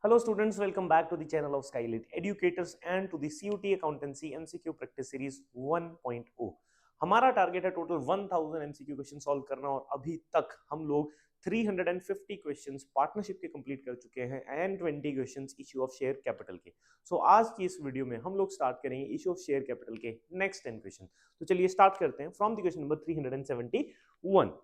Hello students, welcome back to the channel of Skylit Educators and to the CUT Accountancy MCQ Practice Series 1.0। हमारा target है total 1000 MCQ question solve करना और अभी तक हम लोग 350 क्वेश्चंस पार्टनरशिप के कंप्लीट कर चुके हैं and 20 questions issue of share capital के। आज की इस वीडियो में हम लोग स्टार्ट करेंगे इश्यू ऑफ शेयर कैपिटल के नेक्स्ट 10 क्वेश्चन। तो चलिए स्टार्ट करते हैं from the question number 371।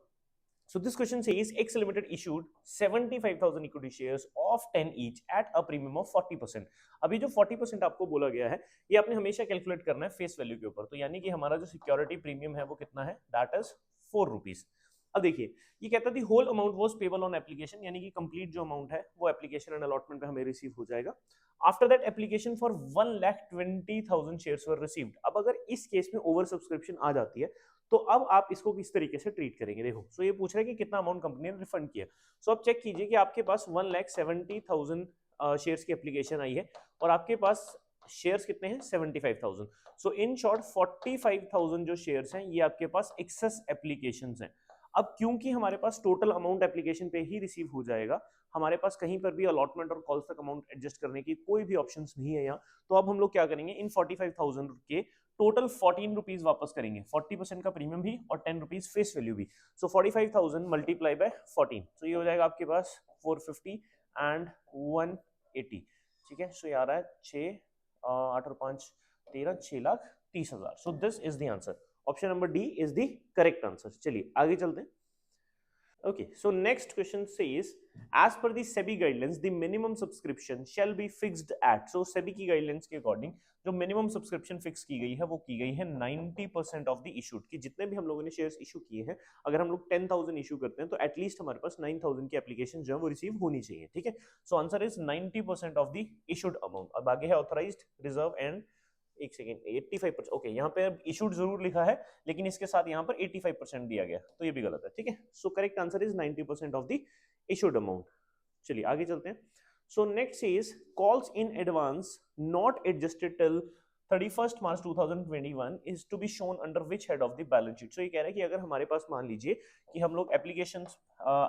So this question says X Limited issued 75,000 equity shares of 10 each at a premium of 40%। अभी जो 40% आपको बोला गया है ये आपने हमेशा कैलकुलेट करना है फेस वैल्यू के ऊपर। तो यानी कि हमारा जो सिक्योरिटी प्रीमियम है वो कितना है, दैट इज 4 रुपीज। अब देखिए ये कहता है the whole amount was payable on application, यानी कि कंप्लीट जो अमाउंट है वो एप्लीकेशन एंड अलॉटमेंट पे हमें रिसीव हो जाएगा। After that application for 1,20,000 shares were received. अब अगर इस केस में ओवर सब्सक्रिप्शन आ जाती है तो अब आप इसको किस तरीके से ट्रीट करेंगे। देखो सो ये पूछ रहा है कि कितना अमाउंट कंपनी ने रिफंड किया। सो आप चेक कीजिए कि आपके पास 1,70,000 शेयर्स की एप्लीकेशन आई है और आपके पास शेयर्स कितने हैं, 75,000। सो इन शॉर्ट 45,000 जो शेयर्स हैं ये आपके पास एक्सेस एप्लीकेशंस हैं। अब क्योंकि हमारे पास टोटल अमाउंट एप्लीकेशन पे ही रिसीव हो जाएगा, हमारे पास कहीं पर भी अलॉटमेंट और कॉल्स तक अमाउंट एडजस्ट करने की कोई भी ऑप्शंस नहीं है यहाँ। तो अब हम लोग क्या करेंगे, इन 45,000 के टोटल 14 रुपीज वापस करेंगे, 40% का प्रीमियम भी और 10 रुपीज फेस वैल्यू भी। सो 45,000 मल्टीप्लाई बाय 14, तो ये हो जाएगा आपके पास 450 एंड 180। ठीक है, सो ये आ रहा है 6 8 और 5 13, 6,30,000। So this is the answer. Option number D is the correct answer. चलिए आगे चलते हैं। Okay, so next question says, as per the SEBI guidelines, the minimum subscription shall be fixed at। So SEBI की guidelines के according जो minimum subscription fix की गई है वो की गई है 90% of the issued की। जितने भी हम लोगों ने shares issue किए हैं, अगर हम लोग 10,000 issue करते हैं तो एटलीस्ट हमारे पास 9,000 की application जो है वो रिसीव होनी चाहिए। ठीक है, so answer is 90% of the issued amount। अब आगे है ऑथराइज्ड, रिजर्व एंड एक सेकेंड 85%। ओके, यहाँ पे इशूड जरूर लिखा है लेकिन इसके साथ यहाँ पर 85% दिया गया, तो ये भी गलत है। ठीक है, so correct answer is 90% of the issued amount. चलिए आगे चलते हैं। So next is calls in advance not adjusted till 31st March 2021 is to be shown under which head of the balance sheet। so ये कह रहा है कि अगर हमारे पास मान लीजिए कि हम लोग एप्लीकेशंस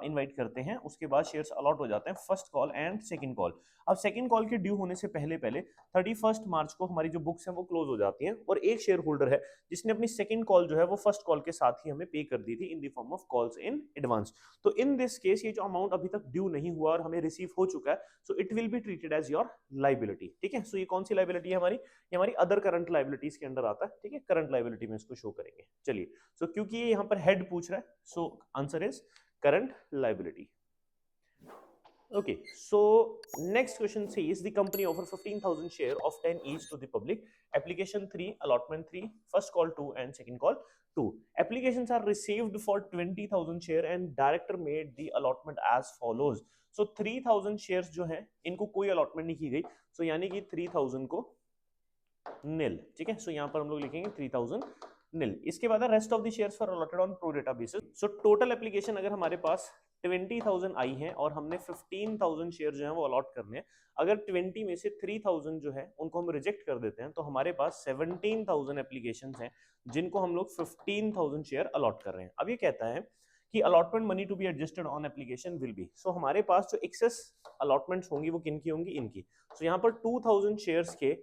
इनवाइट करते हैं, उसके बाद शेयर्स अलॉट हो जाते हैं first call and second call. अब सेकंड कॉल के ड्यू होने से पहले पहले 31st मार्च को हमारी जो बुक्स हैं वो क्लोज हो जाती हैं और एक शेयर होल्डर है जिसने अपनी सेकंड कॉल जो है वो फर्स्ट कॉल के साथ ही हमें पे कर दी थी in the form of calls in advance. तो इन दिस केस ये जो अमाउंट अभी तक ड्यू नहीं हुआ और हमें रिसीव हो चुका है, so it will be treated as your liability. ठीक है, सो ये कौन सी लाइबिलिटी है हमारी, ये हमारी अदर करंट लाइबिलिटीज के अंडर आता है। ठीक है, करंट लाइबिलिटी में इसको शो करेंगे। चलिए, सो क्योंकि ये यहाँ पर हेड पूछ रहा है, so answer is current liability. Okay, so next question says the company offer 15,000 share of 10 each to the public. Application 3, allotment 3, first call 2 and second call 2. Applications are received for 20,000 share and director made the allotment as follows। So 3,000 shares जो हैं इनको कोई allotment नहीं की गई, so यानी कि 3,000 को nil। ठीक है, so यहाँ पर हम लोग लिखेंगे 3,000 nil। इसके बाद rest of the shares for allotted on pro data basis. So total application अगर हमारे पास 20,000 आई है और हमने 15,000 शेयर जो है वो अलॉट करने हैं, अगर 20 में से 3,000 जो है उनको हम रिजेक्ट कर देते हैं तो हमारे पास 17,000 एप्लीकेशन हैं जिनको हम लोग 15,000 शेयर अलॉट कर रहे हैं। अब ये कहता है कि allotment money to be adjusted on application will be. So हमारे पास जो एक्सेस अलॉटमेंट्स होंगी वो किन की होंगी, इनकी। सो यहाँ पर 2,000 शेयर्स के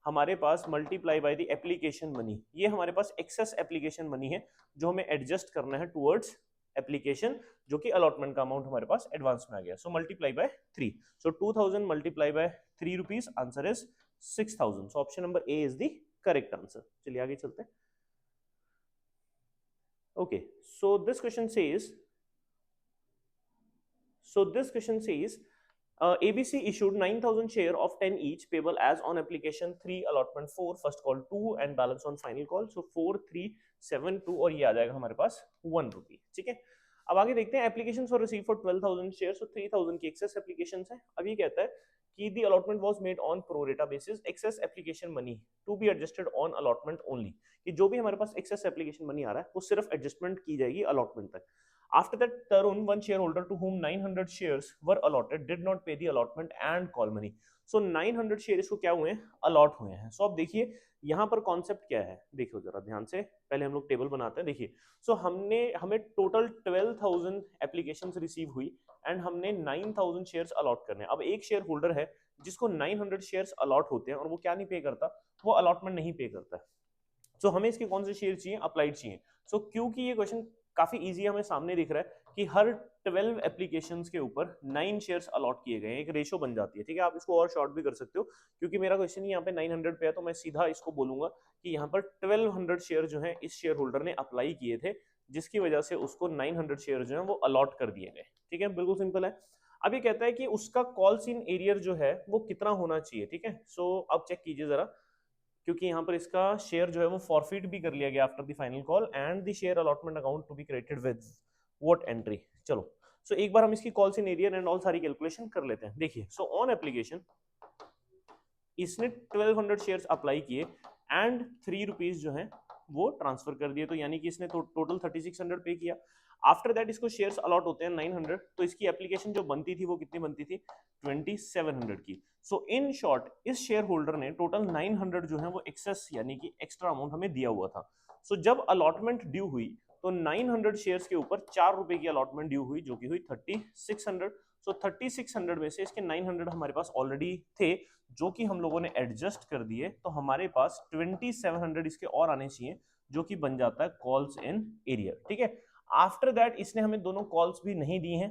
हमारे पास multiply by the application money, ये हमारे पास एक्सेस एप्लीकेशन मनी है जो हमें एडजस्ट करना है टुवर्ड्स एप्लीकेशन, जो कि अलॉटमेंट का अमाउंट हमारे पास एडवांस में आ गया। So multiply by 3, so 2,000 multiply by 3 rupees, answer is 6,000। So option number A is the correct answer. चलिए आगे चलते हैं। Okay, so this question says ABC issued 9,000 share of 10 each payable as on application 3, allotment 4, first call 2 and balance on final call। So 4,372 और ये आ जाएगा हमारे पास 1 रुपी। ठीक है, अब आगे देखते हैं। Application for receive for 12,000 share, so 3,000 की एक्सेस एप्लीकेशन है। अब ये कहता है कि the allotment was made on pro rata basis, excess application money to be adjusted on allotment only. कि जो भी हमारे पास एक्सेस एप्लीकेशन मनी आ रहा है वो सिर्फ एडजस्टमेंट की जाएगी अलॉटमेंट तक। After that, Tarun, one shareholder to whom 900 shares were allotted, did not pay the allotment and call money। So 900 share इसको क्या हुए हैं, अलॉट हुए हैं। सो अब देखिए यहाँ पर कॉन्सेप्ट क्या है, देखियो जरा ध्यान से, पहले हम लोग टेबल बनाते हैं। देखिए, सो हमें टोटल 12,000 एप्लीकेशंस रिसीव हुई एंड हमने 9000 शेयर्स अलॉट करने हैं। अब एक शेयर होल्डर है जिसको 900 शेयर्स अलॉट होते हैं और वो क्या नहीं पे करता, वो अलॉटमेंट नहीं पे करता है। सो हमें इसके कौन से शेयर चाहिए, अप्लाइड चाहिए। सो क्योंकि ये क्वेश्चन काफी इजी हमें सामने दिख रहा है कि हर 12 एप्लीकेशंस के ऊपर 9 शेयर्स अलॉट किए गए हैं, एक रेशो बन जाती है, ठीक है। आप इसको और शॉर्ट भी कर सकते हो, क्योंकि मेरा क्वेश्चन यहाँ पे 900 पे है तो मैं सीधा इसको बोलूंगा कि यहाँ पर 1200 शेयर जो है इस शेयर होल्डर ने अप्लाई किए थे, जिसकी वजह से उसको 900 शेयर जो है वो अलॉट कर दिए गए, ठीक है, बिल्कुल सिंपल है। अब ये कहता है कि उसका कॉल्स इन एरियर जो है वो कितना होना चाहिए, ठीक है। सो अब चेक कीजिए जरा, क्योंकि यहाँ पर इसका शेयर जो है वो फॉरफिट भी कर लिया गया after the final call and the share allotment account to be created with what entry. चलो सो एक बार हम इसकी calls in arrear and all सारी कैलकुलेशन कर लेते हैं। देखिए, सो ऑन एप्लीकेशन इसने 1200 शेयर्स अप्लाई किए एंड 3 रुपीज जो है वो ट्रांसफर कर दिए, तो यानी कि इसने टोटल 3600 पे किया। आफ्टर दैट इसको शेयर्स अलॉट होते हैं 900, तो इसकी एप्लीकेशन जो बनती थी वो कितनी बनती थी, 2700 की। सो इन शॉर्ट इस शेयर होल्डर ने टोटल 900 जो है वो एक्सेस यानी कि एक्स्ट्रा अमाउंट हमें दिया हुआ था। सो जब अलॉटमेंट ड्यू हुई तो 900 शेयर्स के ऊपर 4 रुपए की अलॉटमेंट ड्यू हुई, जो कि हुई 3600। सो 3600 में से इसके 900 हमारे पास ऑलरेडी थे, जो कि हम लोगों ने एडजस्ट कर दिए, तो हमारे पास 2700 इसके और आने चाहिए, जो कि बन जाता है कॉल्स इन एरियर, ठीक है। आफ्टर दैट इसने हमें दोनों कॉल्स भी नहीं दी हैं,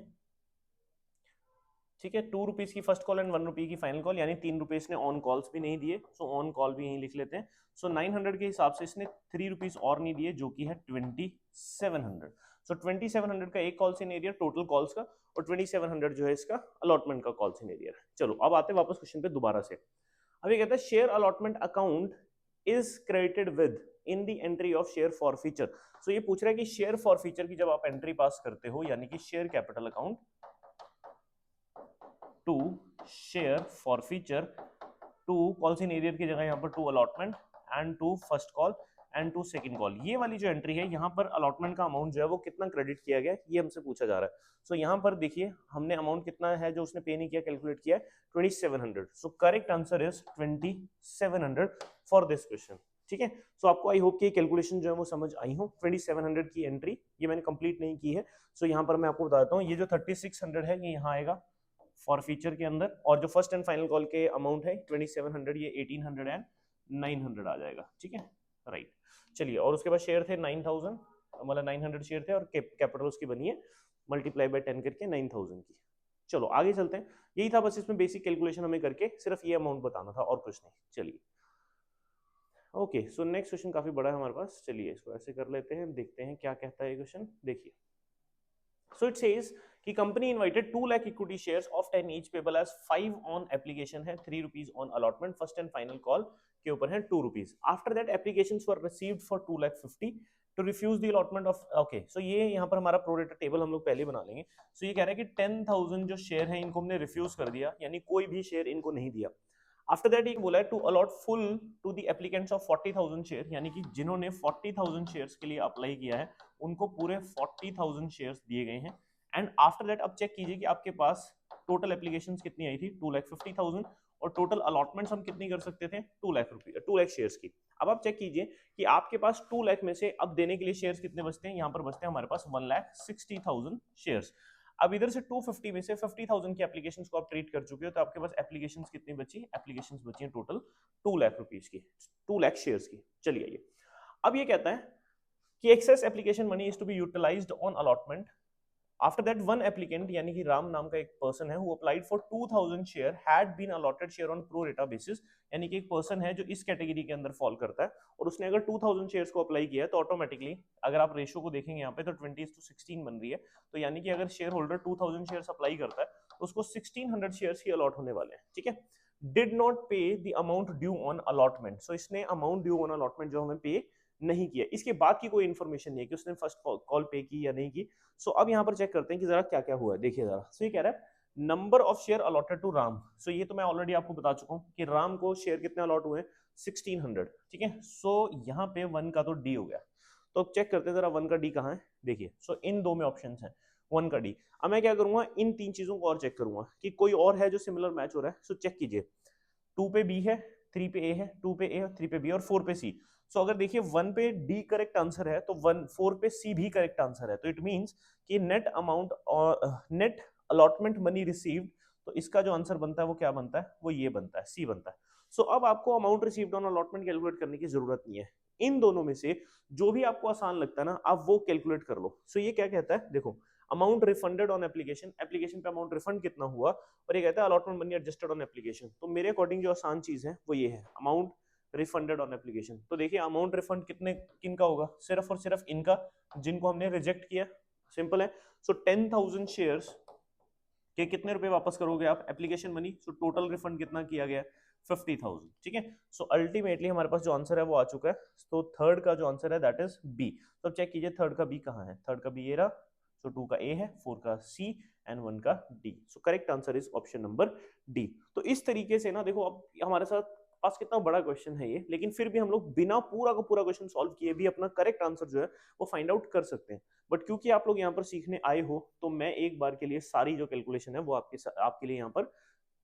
ठीक है, 2 रुपीज की फर्स्ट कॉल एंड 1 रुपी की फाइनल कॉल, यानी 3 रुपए इसने ऑन कॉल्स भी नहीं दिए। सो ऑन कॉल भी यहीं लिख लेते हैं। सो 900 के हिसाब से इसने 3 रुपीज और नहीं दिए, जो कि है 2700। सो 2700 का एक calls in arrear total calls का, और 2700 जो है इसका अलॉटमेंट का कॉल्स इन एरियर। चलो अब आते हैं वापस क्वेश्चन पे दोबारा से। अब ये कहता है share allotment account is credited within the entry of share forfeiture. So ये पूछ रहा है कि शेयर फॉर फीचर की जब आप एंट्री पास करते हो, यानी कि share capital account to share forfeiture to calls in arrear की जगह यहाँ पर to allotment and to first call and to second call, ये वाली जो एंट्री है यहाँ पर अलॉटमेंट का अमाउंट जो है वो कितना क्रेडिट किया गया, ये हमसे पूछा जा रहा है। सो यहाँ पर देखिए हमने अमाउंट कितना है जो उसने पे नहीं किया कैलकुलेट किया है 2700। So correct answer is 2700 for this question, ठीक है। सो आपको आई होप कि कैलकुलेशन जो है वो समझ आई हो। 2700 की एंट्री ये मैंने कंप्लीट नहीं की है। सो यहाँ पर मैं आपको बताता हूँ, ये जो 3600 है ये यहाँ आएगा फॉर फीचर के अंदर, और जो फर्स्ट एंड फाइनल कॉल के अमाउंट है 2700, ये 1800 एंड 900 आ जाएगा, ठीक है, राइट। चलिए, और उसके बाद शेयर थे 9000, मतलब 900 शेयर थे और कैपिटल उसकी बनी है मल्टीप्लाई बाय 10 करके 9000 की। चलो आगे चलते हैं, यही था बस इसमें बेसिक कैलकुलेशन हमें करके सिर्फ ये अमाउंट बताना था और कुछ नहीं। चलिए ओके, सो नेक्स्ट क्वेश्चन काफी बड़ा है हमारे पास, चलिए इसको ऐसे कर लेते हैं, देखते हैं क्या कहता है ये क्वेश्चन। देखिए, सो इट सेज कि company invited 2 lakh equity shares of 10 each payable as 5 on application है, 3 rupees on allotment, first and final call के ऊपर है 2 rupees. After that applications were received for 2 lakh 50 to refuse the allotment of, okay, so ये यहाँ पर हमारा प्रोरेटर table हम लोग पहले बना लेंगे। सो ये कह रहा है कि 10,000 जो शेयर है इनको हमने रिफ्यूज कर दिया, यानी कोई भी शेयर इनको नहीं दिया। आफ्टर दैट ये बोला है to allot full to the applicants of 40,000 share, यानी कि जिन्होंने 40,000 शेयर्स के लिए अप्लाई किया है उनको पूरे 40,000 शेयर्स दिए गए हैं। एंड आफ्टर दैट अब चेक कीजिए कि आपके पास टोटल एप्लीकेशंस कितनी आई थी, 2,50,000, और टोटल अलॉटमेंट्स हम कितनी कर सकते थे, 2 लाख शेयर्स की। अब आप चेक कीजिए कि आपके पास 2 लाख में से अब देने के लिए शेयर्स कितने बचते हैं, यहाँ पर बचते हैं हमारे पास 1,60,000 शेयर्स। अब इधर से 250 में से 50,000 की एप्लीकेशंस को आप ट्रीट कर चुके हो, तो आपके पास एप्लीकेशंस कितनी बची, एप्लीकेशंस बची हैं टोटल 2 लाख रुपीस की, 2 लाख शेयर्स की। चलिए आइए, अब ये कहता है कि excess application money is to be utilised on allotment. After that one applicant, यानी कि राम नाम का एक पर्सन है, who applied for 2000 share had been allotted share on pro rata basis, यानी कि एक पर्सन है जो इस कैटेगरी के अंदर फॉल करता है, और उसने अगर 2000 शेयर्स को अप्लाई किया है तो ऑटोमेटिकली अगर आप रेशियो को देखेंगे यहाँ पे तो 20:16 बन रही है। तो यानी कि अगर शेयर होल्डर 2000 शेयर्स अप्लाई करता है तो उसको 1600 शेयर्स ही अलॉट होने वाले हैं, ठीक है। Did not pay the amount due on allotment, so इसने अमाउंट ड्यू ऑन अलॉटमेंट जो हमें पे नहीं किया, इसके बाद की कोई इन्फॉर्मेशन नहीं है कि उसने फर्स्ट कॉल पे की या नहीं की। सो अब यहाँ पर चेक करते हैं कि जरा क्या क्या हुआ है, देखिए जरा। सो ये कह रहा है number of share allotted to Ram, so ये तो मैं ऑलरेडी आपको बता चुका हूँ कि राम को शेयर कितने अलॉट हुए, 1600, ठीक है। सो यहाँ पे 1 का तो डी हो गया, तो अब चेक करते हैं जरा 1 का डी कहाँ है। देखिए, सो इन दो में ऑप्शन है 1 का डी। अब मैं क्या करूंगा, इन 3 चीजों को और चेक करूंगा कि कोई और है जो सिमिलर मैच हो रहा है। सो चेक कीजिए, 2 पे बी है, 3 पे ए है, 2 पे ए, 3 पे बी और 4 पे सी। सो अगर देखिए 1 पे डी करेक्ट आंसर है तो 4 पे सी भी करेक्ट आंसर है, तो इट मींस कि नेट अमाउंट और नेट अलॉटमेंट मनी रिसीव्ड, तो इसका जो आंसर बनता है वो क्या बनता है, वो ये बनता है, सी बनता है। सो अब आपको amount received on allotment calculate करने की जरूरत नहीं है, इन दोनों में से जो भी आपको आसान लगता है ना आप वो कैलकुलेट कर लो। सो ये क्या कहता है, देखो amount refunded on application, application पे अमाउंट रिफंड कितना हुआ, और ये कहता है allotment money adjusted on application. तो मेरे अकॉर्डिंग जो आसान चीज है वो ये है, अमाउंट रिफंडेड ऑन एप्लीकेशन। तो देखिए अमाउंट रिफंड कितने किनका होगा, सिर्फ और सिर्फ इनका जिनको हमने रिजेक्ट किया, सिंपल है। सो 10,000 शेयर्स के कितने रुपए वापस करोगे आप, application money. So total refund कितना किया गया, 50,000, ठीक है। सो अल्टीमेटली हमारे पास जो आंसर है वो आ चुका है। तो थर्ड का जो आंसर है दैट इज बी। तो चेक कीजिए थर्ड का बी कहाँ है, थर्ड का बी ये रहा। सो 2 का ए है, 4 का सी एंड 1 का D. So correct answer is option number D. तो इस तरीके से ना देखो अब हमारे साथ पास कितना बड़ा क्वेश्चन है ये, लेकिन फिर भी हम लोग बिना पूरा का पूरा क्वेश्चन सॉल्व किए भी अपना करेक्ट आंसर जो है वो फाइंड आउट कर सकते हैं। बट क्योंकि आप लोग यहाँ पर सीखने आए हो तो मैं एक बार के लिए सारी जो कैलकुलेशन है वो आपके लिए यहाँ पर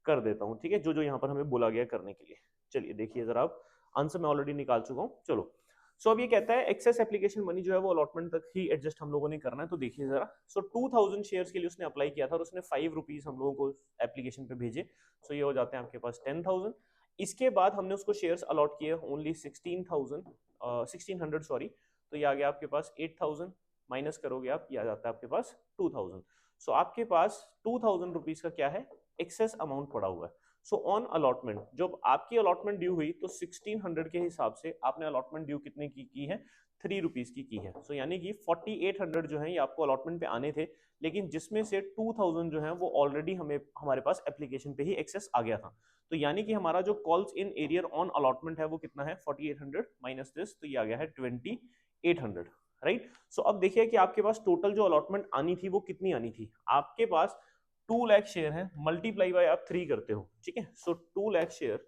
कर देता हूँ, ठीक है, जो जो यहाँ पर हमें बोला गया करने के लिए। चलिए देखिए जरा, आप आंसर मैं ऑलरेडी निकाल चुका हूँ। चलो सो अब ये कहता है एक्सेस एप्लीकेशन मनी जो है वो अलॉटमेंट तक ही एडजस्ट हम लोगों ने करना है। तो देखिए जरा, सो 2000 शेयर्स के लिए उसने अप्लाई किया था और उसने 5 रुपीज हम लोगों को एप्लीकेशन पे भेजे। सो ये हो जाते हैं आपके पास 10,000। इसके बाद हमने उसको शेयर्स अलॉट किए ओनली 1600 सॉरी। तो ये आ गया आपके पास 8,000, माइनस करोगे आप, ये आ जाता है आपके पास 2,000। सो आपके पास 2,000 रुपीज का क्या है, एक्सेस अमाउंट पड़ा हुआ है। सो ऑन अलॉटमेंट जब आपकी अलॉटमेंट ड्यू हुई तो 1600 के हिसाब से आपने अलॉटमेंट ड्यू कितने की है, 3 रुपीज की है। सो यानी कि 4800 जो है ये आपको अलॉटमेंट पे आने थे, लेकिन जिसमें से 2000 जो है वो ऑलरेडी हमारे पास एप्लीकेशन पे ही एक्सेस आ गया था। तो यानी कि हमारा जो calls in arrear on allotment है वो कितना है, 4800 माइनस दिस, तो ये आ गया है 2800, राइट। सो अब देखिए कि आपके पास टोटल जो अलॉटमेंट आनी थी वो कितनी आनी थी, आपके पास 2 लाख शेयर है, मल्टीप्लाई बाय आप 3 करते हो, ठीक है। सो 2 लाख शेयर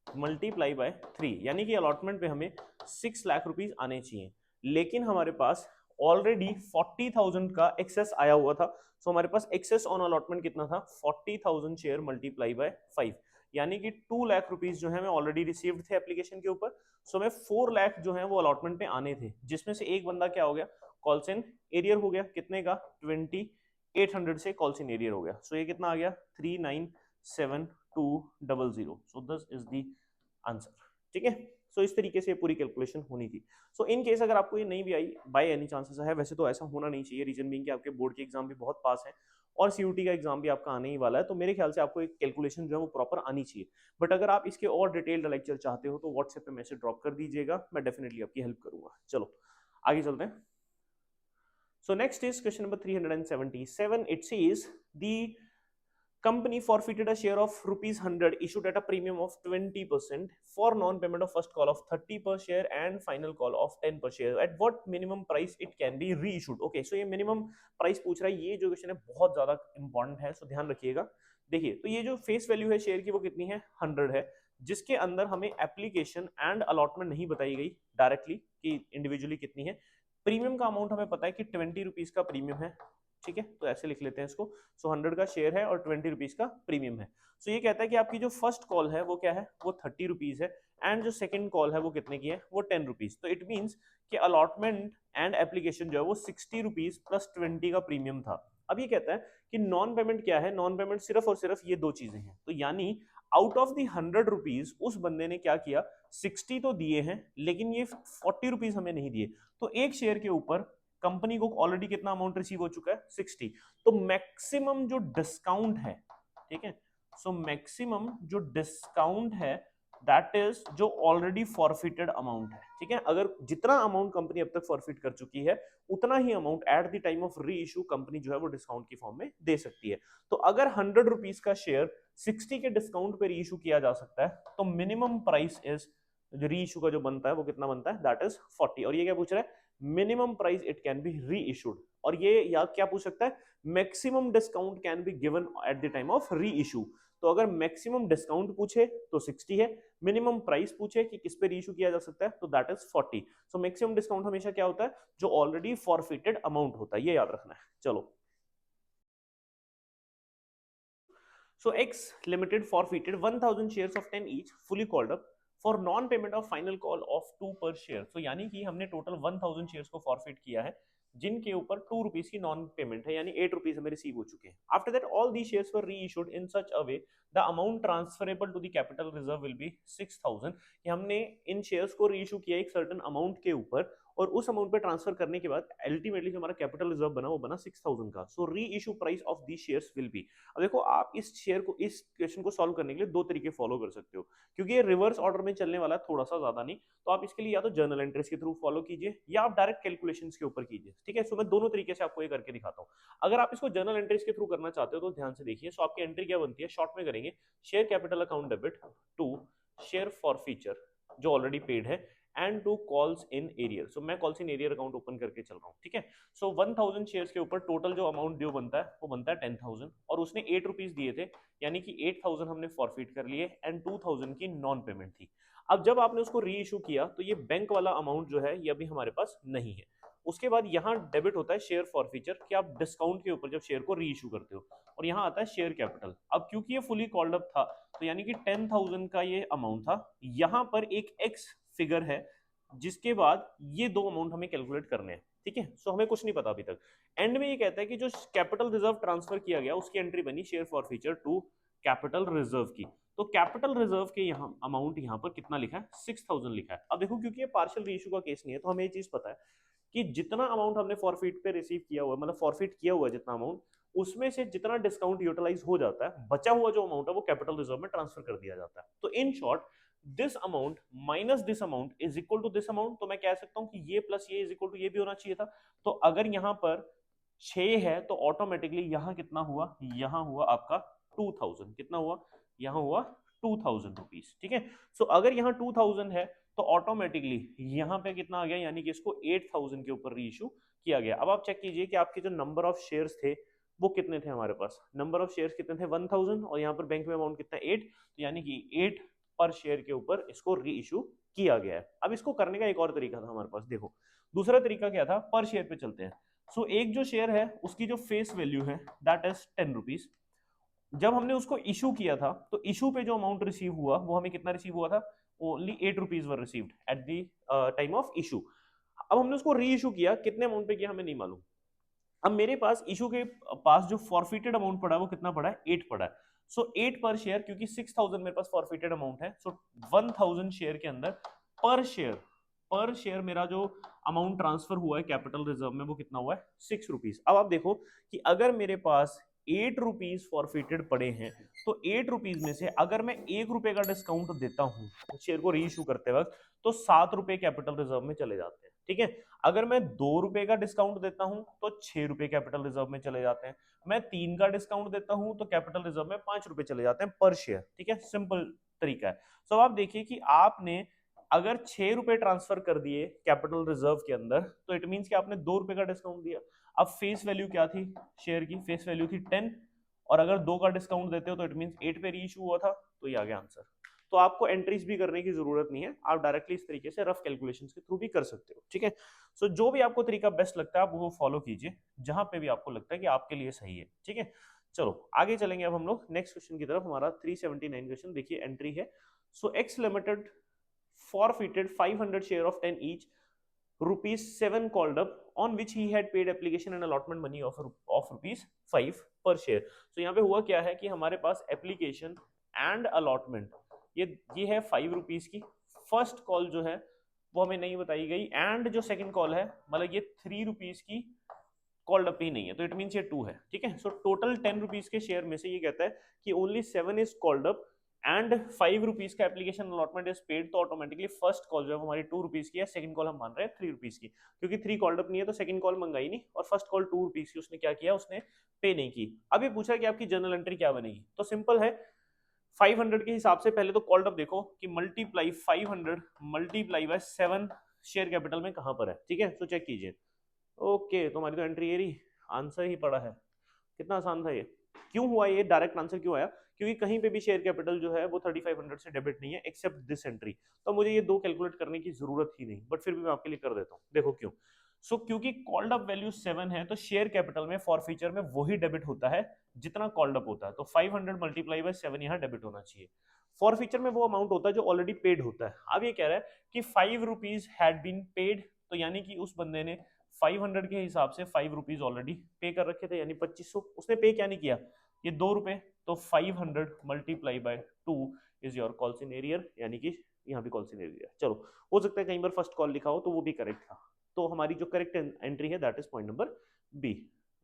मल्टीप्लाई बाय 3, यानी कि अलॉटमेंट पे हमें 6 लाख रुपीस आने चाहिए, लेकिन हमारे पास ऑलरेडी 40,000 का एक्सेस आया हुआ था। सो हमारे पास एक्सेस ऑन अलॉटमेंट कितना था, 40,000 शेयर मल्टीप्लाई बाय 5, यानी कि 2 लाख रुपीस जो है मैं ऑलरेडी रिसीव्ड थे एप्लीकेशन के ऊपर। सो मैं 4 लाख जो है वो अलॉटमेंट पे आने थे, जिसमें से एक बंदा क्या हो गया, कॉल्स इन एरियर हो गया, कितने का, 2800 से कॉल्स इन एरियर हो गया। सो ये कितना आ गया, 397200। So this is the answer, ठीक है। सो इस तरीके से पूरी कैलकुलेशन होनी थी। सो इन केस अगर आपको ये नहीं भी आई, बाय एनी चांसेस है, वैसे तो ऐसा होना नहीं चाहिए, रीजन बीइंग कि आपके बोर्ड के एग्जाम भी बहुत पास है और सीयूटी का एग्जाम भी आपका आने ही वाला है, तो मेरे ख्याल से आपको एक कैलकुलेशन जो है वो प्रॉपर आनी चाहिए। बट अगर आप इसके और डिटेल्ड लेक्चर चाहते हो तो व्हाट्सएप पे मैसेज ड्रॉप कर दीजिएगा, मैं डेफिनेटली आपकी हेल्प करूंगा। चलो आगे चलते हैं। So next is question number 377. It says the company forfeited a share of rupees 100 issued at a premium of 20% for non-payment of first call of 30 per share and final call of 10 per share. At what minimum price it can be reissued? Okay, so ये minimum price पूछ रहा है, ये जो question है बहुत ज्यादा important है, सो ध्यान रखिएगा। देखिए तो ये जो फेस वैल्यू है शेयर की वो कितनी है, 100 है, जिसके अंदर हमें एप्लीकेशन एंड अलॉटमेंट नहीं बताई गई डायरेक्टली कि इंडिविजुअली कितनी है। प्रीमियम का अमाउंट हमें पता है कि 20 रुपीज का प्रीमियम है, ठीक है, तो ऐसे लिख लेते हैं इसको। सो 100 का शेयर है और 20 रुपीज का प्रीमियम है। सो ये कहता है कि आपकी जो फर्स्ट कॉल है वो क्या है, वो 30 रुपीज है, एंड जो सेकंड कॉल है वो कितने की है, वो 10 रुपीज। तो इट मींस कि अलॉटमेंट एंड एप्लीकेशन जो है वो 60 रुपीज प्लस 20 का प्रीमियम था। अब ये कहता है कि नॉन पेमेंट क्या है, नॉन पेमेंट सिर्फ और सिर्फ ये दो चीजें हैं। तो यानी आउट ऑफ दी 100 रुपीज उस बंदे ने क्या किया, 60 तो दिए हैं लेकिन ये 40 रुपीज हमें नहीं दिए। तो एक शेयर के ऊपर कंपनी को ऑलरेडी कितना अमाउंट रिसीव हो चुका है, 60। तो मैक्सिमम जो डिस्काउंट है, ठीक है, सो मैक्सिमम जो डिस्काउंट है दैट इज जो ऑलरेडी फॉरफिटेड अमाउंट है, ठीक है। अगर जितना अमाउंट कंपनी अब तक फॉरफिट कर चुकी है उतना ही amount at the time of reissue company जो है वो डिस्काउंट की फॉर्म में दे सकती है। तो अगर 100 रुपीज का शेयर 60 के डिस्काउंट पे री इशू किया जा सकता है तो मिनिमम प्राइस इज, जो री इशू का जो बनता है वो कितना बनता है, दैट इज 40। और ये क्या पूछ रहा है, minimum price it can be री इशूड। और ये या क्या पूछ सकता है, maximum discount can be given at the time of री इशू। तो अगर मैक्सिमम डिस्काउंट पूछे तो 60 है, मिनिमम प्राइस पूछे कि किस पे री इशू किया जा सकता है तो that is 40। So maximum discount हमेशा क्या होता है, जो ऑलरेडी फॉरफिटेड अमाउंट होता है, ये याद रखना है। चलो so X Limited forfeited 1000 shares of 10 each fully called up for non payment of final call of 2 per share। so यानी कि हमने टोटल 1000 शेयर्स को फॉरफिट किया है, जिनके ऊपर 2 रुपीज की नॉन पेमेंट है, यानी 8 रुपीज हमें रिसीव हो चुके हैं। After that all the shares were reissued in such a way the amount transferable to the capital reserve will be 6000, कि हमने इन शेयर्स को री इशू किया एक सर्टेन अमाउंट के ऊपर, और उस अमाउंट पे ट्रांसफर करने के बाद अल्टीमेटली जो हमारा कैपिटल रिजर्व बना वो बना 6000 का। सो री issue price of the shares will be. अब देखो आप इस शेयर को, इस क्वेश्चन को सॉल्व करने के लिए दो तरीके फॉलो कर सकते हो, क्योंकि ये रिवर्स ऑर्डर में चलने वाला है, थोड़ा सा ज्यादा नहीं, तो आप इसके लिए या तो जर्नल एंट्रीज के थ्रू फॉलो कीजिए या आप डायरेक्ट कैलकुलेशंस के ऊपर कीजिए, ठीक है। सो मैं दोनों तरीके से आपको ये करके दिखाता हूँ। अगर आप इसको जर्नल एंट्रीज के थ्रू करना चाहते हो तो ध्यान से देखिए। सो आपकी एंट्री क्या बनती है, शॉर्ट में करेंगे, share capital account debit to share forfeiture जो ऑलरेडी पेड है and to calls in arrear. So मैं calls in arrear account open करके चल रहा हूँ, ठीक है। सो 1000 शेयर्स के ऊपर टोटल जो अमाउंट ड्यू बनता है वो बनता है 10,000, और उसने 8 रुपीज दिए थे, यानी कि 8,000 हमने फॉरफिट कर लिए एंड 2,000 की नॉन पेमेंट थी। अब जब आपने उसको री इशू किया तो ये बैंक वाला अमाउंट जो है ये अभी हमारे पास नहीं है। उसके बाद यहाँ डेबिट होता है शेयर फॉरफीचर, कि आप डिस्काउंट के ऊपर जब शेयर को री इशू करते हो, और यहाँ आता है शेयर कैपिटल। अब क्योंकि ये फुली कॉल्ड अप था तो यानी कि 10,000 का ये अमाउंट था, यहाँ पर एक एक्स फिगर है जिसके बाद ये दो अमाउंट हमें कैलकुलेट करने हैं, ठीक है। सो हमें कुछ नहीं पता अभी तक। एंड में ये कहता है कि जो कैपिटल रिजर्व ट्रांसफर किया गया उसकी एंट्री बनी share forfeiture to capital reserve की। तो कैपिटल रिजर्व के यहाँ अमाउंट यहाँ पर कितना लिखा है, 6000 लिखा है। अब देखो क्योंकि ये पार्शियल रीइश्यू का केस नहीं है तो हमें ये चीज पता है कि जितना अमाउंट हमने फॉरफिट पे रिसीव किया हुआ है, मतलब फॉरफिट किया हुआ है जितना अमाउंट, उसमें से जितना डिस्काउंट यूटिलाइज हो जाता है, बचा हुआ जो अमाउंट है वो कैपिटल रिजर्व में ट्रांसफर कर दिया जाता है। तो in short this amount minus this amount is equal to this amount. तो मैं कह सकता हूं कि ये प्लस ये इज इक्वल टू ये भी होना चाहिए था। तो अगर यहां पर 6 है तो ऑटोमेटिकली यहां कितना हुआ, यहां हुआ आपका 2000। कितना हुआ, यहां हुआ 2000 रुपीज, ठीक है। सो अगर यहां 2000 है तो ऑटोमेटिकली यहां पे कितना आ गया, यानी कि इसको 8000 के ऊपर रीइश्यू किया गया। अब आप चेक कीजिए कि आपके जो नंबर ऑफ शेयर्स थे वो कितने थे हमारे पास, नंबर ऑफ शेयर्स कितने थे 1000, और यहाँ पर बैंक में अमाउंट कितना 8, तो यानी कि 8 पर शेयर के ऊपर इसको री इशू किया गया है। अब इसको करने का एक और तरीका था हमारे पास, देखो दूसरा तरीका क्या था, पर शेयर पे चलते हैं। सो एक जो शेयर है उसकी जो फेस वैल्यू है दैट इज 10 रुपीज। जब हमने उसको इशू किया था तो इशू पे जो अमाउंट रिसीव हुआ वो हमें कितना रिसीव हुआ था, only 8 rupees were received eight the time of issue. अब हमने उसको री इशू किया, कितने अमाउंट पे किया हमें नहीं मालूम। अब मेरे पास इशू के पास जो फॉरफिटेड अमाउंट पड़ा है वो कितना पड़ा है, 8 पड़ा है। सो 8 पर शेयर, क्योंकि 6000 मेरे पास फॉरफिटेड अमाउंट है, सो 1000 शेयर के अंदर पर शेयर मेरा जो अमाउंट ट्रांसफर हुआ है कैपिटल रिजर्व में वो कितना हुआ है, 6 रुपीज। अब आप देखो कि अगर मेरे पास 8 रुपीज फॉरफिटेड पड़े हैं तो 8 रुपीज में से अगर मैं 1 रुपए का डिस्काउंट देता हूं शेयर को री इशू करते वक्त तो 7 रुपए कैपिटल रिजर्व में चले जाते हैं, ठीक है। अगर मैं 2 रुपए का डिस्काउंट देता हूं तो 6 रुपए कैपिटल रिजर्व में चले जाते हैं। मैं 3 का डिस्काउंट देता हूं तो कैपिटल रिजर्व में 5 रुपए चले जाते हैं पर शेयर, ठीक है। सिंपल तरीका है। सो आप देखिए कि आपने अगर 6 रुपए ट्रांसफर कर दिए कैपिटल रिजर्व के अंदर तो इट मींस कि आपने 2 रुपए का डिस्काउंट दिया। अब फेस वैल्यू क्या थी शेयर की, फेस वैल्यू थी 10, और अगर 2 का डिस्काउंट देते हो तो इट मींस 8 पे री इशू हुआ था, तो ये आ गया आंसर। तो आपको एंट्रीज भी करने की जरूरत नहीं है, आप डायरेक्टली इस तरीके से रफ कैलकुलेशंस के थ्रू भी कर सकते हो, ठीक है। सो जो भी आपको तरीका बेस्ट लगता है आप वो फॉलो कीजिए, जहां पे भी आपको लगता है कि आपके लिए सही है, ठीक है। चलो आगे चलेंगे अब हम लोग नेक्स्ट क्वेश्चन की तरफ। हमारा 379 क्वेश्चन देखिए, एंट्री है सो x limited forfeited 500 share of 10 each, rupees 7 called up, on which he had paid application and allotment money of rupees 5 per share। so यहाँ पे हुआ क्या है कि हमारे पास एप्लीकेशन एंड अलॉटमेंट ये है 5 रुपीज की। फर्स्ट कॉल जो है वो हमें नहीं बताई गई, एंड जो सेकंड कॉल है मतलब ये 3 रुपीज की कॉल्ड अप ही नहीं है, तो इट मींस ये 2 है, ठीक है। सो टोटल 10 रुपीज के शेयर में से ये कहता है कि only 7 is called up and 5 rupees का एप्लीकेशन अलॉटमेंट इज पेड। तो ऑटोमेटिकली फर्स्ट कॉल जो है हमारी 2 रुपीज की है, सेकंड कॉल हम मान रहे हैं 3 रुपीज की, क्योंकि 3 कॉल्ड अप नहीं है तो सेकंड कॉल मंगाई नहीं, और फर्स्ट कॉल 2 रुपीज की उसने क्या किया, उसने पे नहीं की। अब ये पूछा कि आपकी जर्नल एंट्री क्या बनेगी, तो सिंपल है 500 के हिसाब से पहले तो कॉल्ड अप देखो कि multiply 500 multiply bye 7 share capital में कहां पर है, ठीक है। तो चेक कीजिए, ओके तुम्हारी तो एंट्री ये रही, आंसर ही पड़ा है। कितना आसान था ये, क्यों हुआ ये डायरेक्ट आंसर क्यों आया, क्योंकि कहीं पे भी शेयर कैपिटल जो है वो 3500 से डेबिट नहीं है एक्सेप्ट दिस एंट्री। तो मुझे ये दो कैलकुलेट करने की जरूरत ही नहीं, बट फिर भी मैं आपके लिए कर देता हूँ। देखो क्यों, क्योंकि कॉल्ड अप वैल्यू 7 है तो शेयर कैपिटल में फॉरफीचर में वही डेबिट होता है जितना कॉल्ड अप होता है, तो 500 मल्टीप्लाई बाय 7 यहाँ डेबिट होना चाहिए। फॉरफीचर में वो अमाउंट होता है जो ऑलरेडी पेड होता है। अब ये कह रहा है कि 5 रुपीज हैड बीन पेड, तो यानी कि उस बंदे ने 500 के हिसाब से 5 रुपीज ऑलरेडी पे कर रखे थे, यानी 2500। उसने पे क्या नहीं किया, ये 2 रुपए, तो 500 multiply by 2 is your calls in arrear, यानी कि यहाँ पे कॉल्सिन एरियर। चलो, हो सकता है कई बार फर्स्ट कॉल लिखा हो तो वो भी करेक्ट था, तो हमारी जो करेक्ट एंट्री है that is point number B.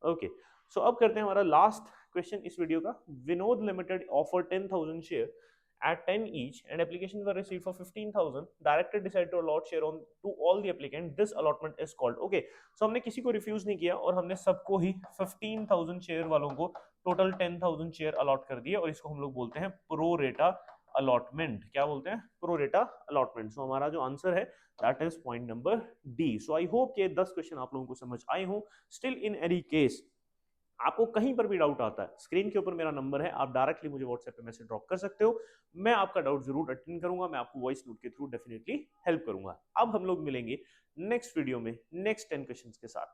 Okay, so अब करते हैं हमारा लास्ट क्वेश्चन इस वीडियो का। Vinod limited offer 10,000 share at 10 each and applications were received for 15,000. Director decided to allot share on to all the applicants. This allotment is called, okay, so हमने किसी को refuse नहीं किया और हमने सबको ही 15,000 शेयर वालों को टोटल 10,000 शेयर अलॉट कर दिए, और इसको हम लोग बोलते हैं प्रो रेटा अलॉटमेंट। क्या बोलते हैं? प्रो रेटा अलॉटमेंट। सो हमारा जो आंसर है that is point number D. So I hope कि 10 क्वेश्चन आप लोगों को समझ आए हों। स्टिल इन एनी केस आपको कहीं पर भी डाउट आता है, स्क्रीन के ऊपर मेरा नंबर है, आप डायरेक्टली मुझे व्हाट्सएप पे मैसेज ड्रॉप कर सकते हो। मैं आपका डाउट जरूर अटेंड करूंगा, मैं आपको वॉइस नोट के थ्रू डेफिनेटली हेल्प करूंगा। अब हम लोग मिलेंगे नेक्स्ट वीडियो में नेक्स्ट 10 क्वेश्चंस के साथ।